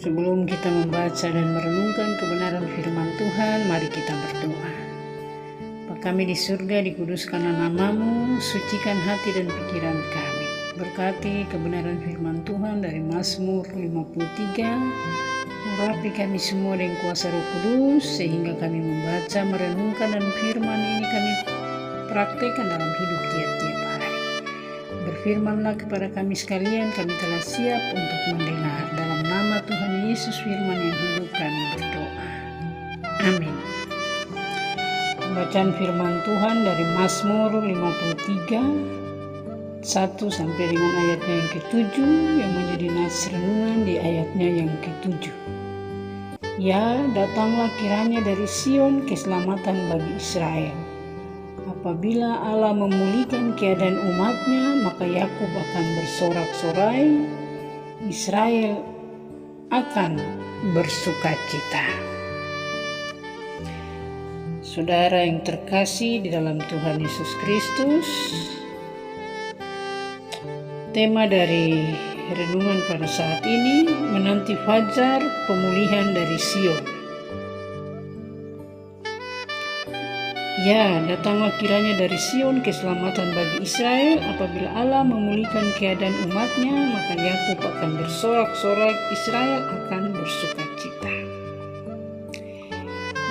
Sebelum kita membaca dan merenungkan kebenaran firman Tuhan, mari kita berdoa. Bapa kami di surga, dikuduskanlah nama-Mu, sucikan hati dan pikiran kami. Berkati kebenaran firman Tuhan dari Mazmur 53, urapi kami semua dengan kuasa Roh Kudus, sehingga kami membaca, merenungkan dan firman ini kami praktekkan dalam hidup tiap-tiap hari. Berfirmanlah kepada kami sekalian, kami telah siap untuk mendengar. Dalam nama Tuhan Yesus firman yang hidup kami berdoa. Amin. Bacaan firman Tuhan dari Mazmur 53 1 sampai dengan ayatnya yang ke-7, yang menjadi nas renungan di ayatnya yang ke-7. Ya, datanglah kiranya dari Sion keselamatan bagi Israel. Apabila Allah memulihkan keadaan umatnya, maka Yakub akan bersorak-sorai, Israel akan bersukacita. Saudara yang terkasih di dalam Tuhan Yesus Kristus, tema dari renungan pada saat ini menanti fajar pemulihan dari Sion. Ya, datanglah kiranya dari Sion keselamatan bagi Israel. Apabila Allah memulihkan keadaan umatnya, maka Yakub akan bersorak-sorai, Israel akan bersukacita.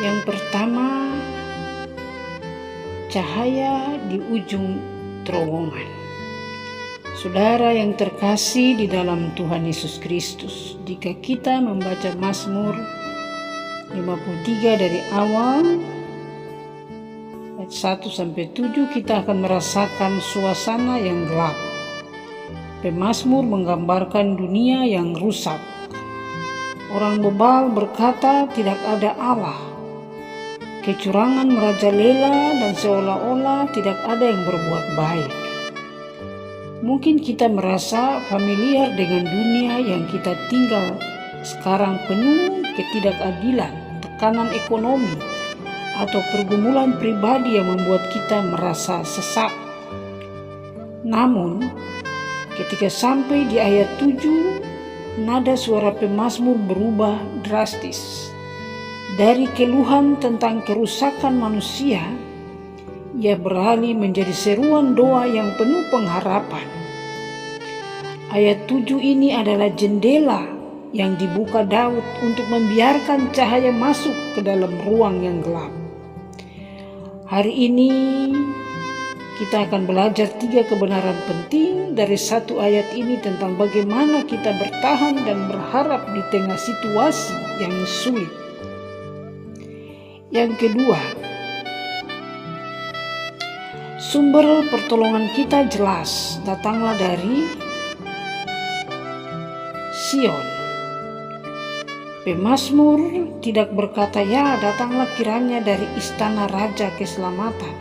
Yang pertama, cahaya di ujung terowongan. Saudara yang terkasih di dalam Tuhan Yesus Kristus, jika kita membaca Mazmur 53 dari awal 1 sampai 7, kita akan merasakan suasana yang gelap. Pemazmur menggambarkan dunia yang rusak. Orang bebal berkata tidak ada Allah. Kecurangan merajalela dan seolah-olah tidak ada yang berbuat baik. Mungkin kita merasa familiar dengan dunia yang kita tinggal sekarang, penuh ketidakadilan, tekanan ekonomi, atau pergumulan pribadi yang membuat kita merasa sesak. Namun, ketika sampai di ayat 7, nada suara pemazmur berubah drastis. Dari keluhan tentang kerusakan manusia, ia beralih menjadi seruan doa yang penuh pengharapan. Ayat 7 ini adalah jendela yang dibuka Daud untuk membiarkan cahaya masuk ke dalam ruang yang gelap. Hari ini kita akan belajar 3 kebenaran penting dari satu ayat ini tentang bagaimana kita bertahan dan berharap di tengah situasi yang sulit. Yang kedua, sumber pertolongan kita jelas, datanglah dari Sion. Pemazmur tidak berkata, ya datanglah kiranya dari istana raja keselamatan,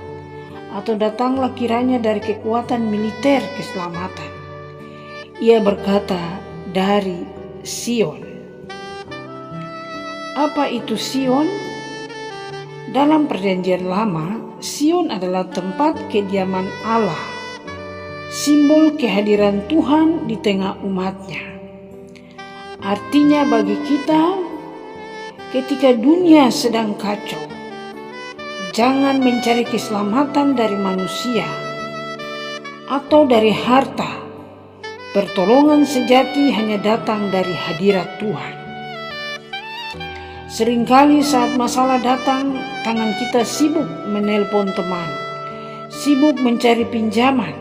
atau datanglah kiranya dari kekuatan militer keselamatan. Ia berkata dari Sion. Apa itu Sion? Dalam perjanjian lama, Sion adalah tempat kediaman Allah, simbol kehadiran Tuhan di tengah umatnya. Artinya bagi kita, ketika dunia sedang kacau, jangan mencari keselamatan dari manusia atau dari harta. Pertolongan sejati hanya datang dari hadirat Tuhan. Seringkali saat masalah datang, tangan kita sibuk menelpon teman, sibuk mencari pinjaman,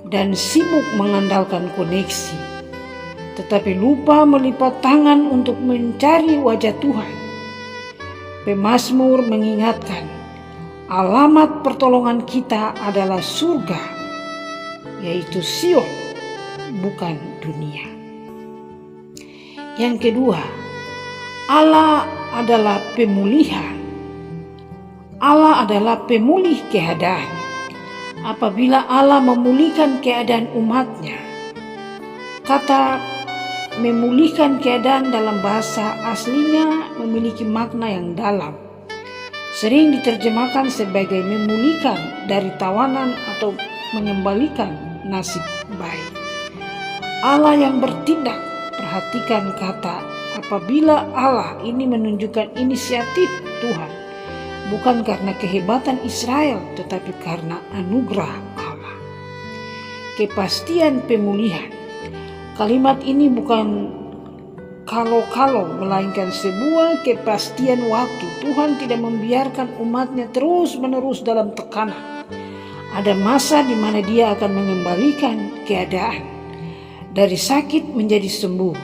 dan sibuk mengandalkan koneksi. Tetapi lupa melipat tangan untuk mencari wajah Tuhan. Pemazmur mengingatkan, alamat pertolongan kita adalah surga, yaitu Sion, bukan dunia. Yang kedua, Allah adalah pemulihan. Allah adalah pemulih keadaan. Apabila Allah memulihkan keadaan umatnya, kata memulihkan keadaan dalam bahasa aslinya memiliki makna yang dalam. Sering diterjemahkan sebagai memulihkan dari tawanan atau mengembalikan nasib baik. Allah yang bertindak. Perhatikan kata apabila Allah ini menunjukkan inisiatif Tuhan, bukan karena kehebatan Israel, tetapi karena anugerah Allah. Kepastian pemulihan. Kalimat ini bukan kalau-kalau, melainkan sebuah kepastian waktu. Tuhan tidak membiarkan umatnya terus-menerus dalam tekanan. Ada masa di mana Dia akan mengembalikan keadaan. Dari sakit menjadi sembuh,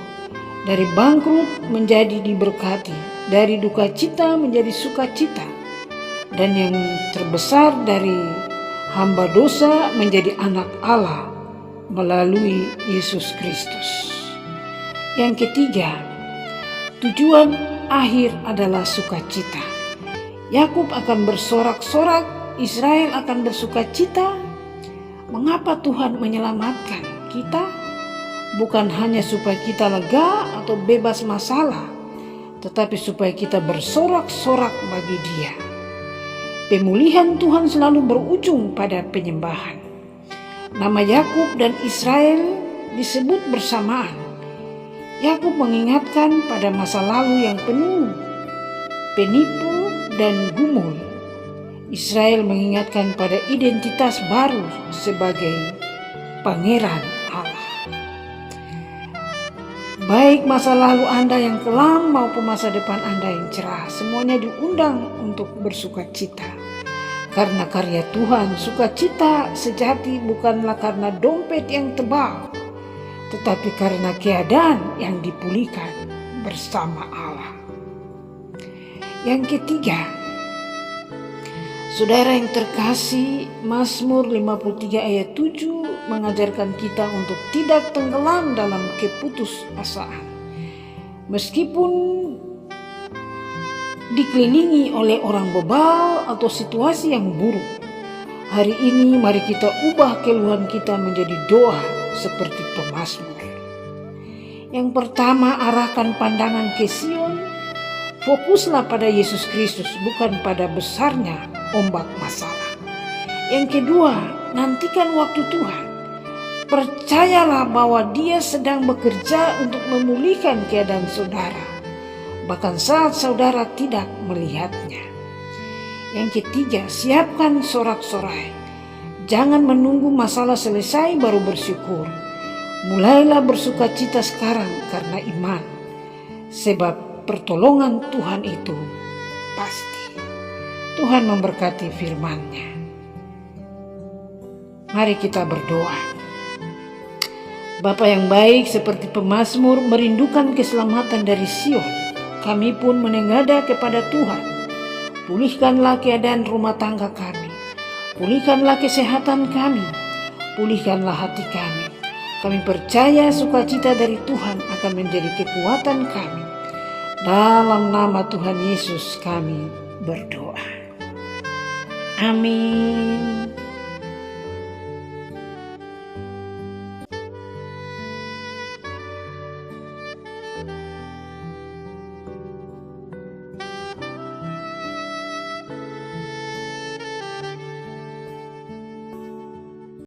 dari bangkrut menjadi diberkati, dari duka cita menjadi sukacita, dan yang terbesar dari hamba dosa menjadi anak Allah melalui Yesus Kristus. Yang ketiga, tujuan akhir adalah sukacita. Yakub akan bersorak-sorak, Israel akan bersukacita. Mengapa Tuhan menyelamatkan kita? Bukan hanya supaya kita lega atau bebas masalah, tetapi supaya kita bersorak-sorak bagi Dia. Pemulihan Tuhan selalu berujung pada penyembahan. Nama Yakub dan Israel disebut bersamaan. Yakub mengingatkan pada masa lalu yang penuh penipu dan gumul. Israel mengingatkan pada identitas baru sebagai pangeran Allah. Baik masa lalu Anda yang kelam maupun masa depan Anda yang cerah, semuanya diundang untuk bersukacita. Karena karya Tuhan, sukacita sejati bukanlah karena dompet yang tebal, tetapi karena keadaan yang dipulihkan bersama Allah. Yang ketiga, saudara yang terkasih, Mazmur 53 ayat 7 mengajarkan kita untuk tidak tenggelam dalam keputusasaan. Meskipun dikelilingi oleh orang bebal atau situasi yang buruk, hari ini mari kita ubah keluhan kita menjadi doa seperti pemazmur. Yang pertama, arahkan pandangan ke Sion. Fokuslah pada Yesus Kristus, bukan pada besarnya ombak masalah. Yang kedua, nantikan waktu Tuhan. Percayalah bahwa Dia sedang bekerja untuk memulihkan keadaan saudara, bahkan saat saudara tidak melihatnya. Yang ketiga, siapkan sorak-sorai. Jangan menunggu masalah selesai baru bersyukur. Mulailah bersukacita sekarang karena iman, sebab pertolongan Tuhan itu pasti. Tuhan memberkati firman-Nya. Mari kita berdoa. Bapa yang baik, seperti pemazmur merindukan keselamatan dari Sion, kami pun menengadah kepada Tuhan. Pulihkanlah keadaan rumah tangga kami. Pulihkanlah kesehatan kami, pulihkanlah hati kami. Kami percaya sukacita dari Tuhan akan menjadi kekuatan kami. Dalam nama Tuhan Yesus kami berdoa. Amin.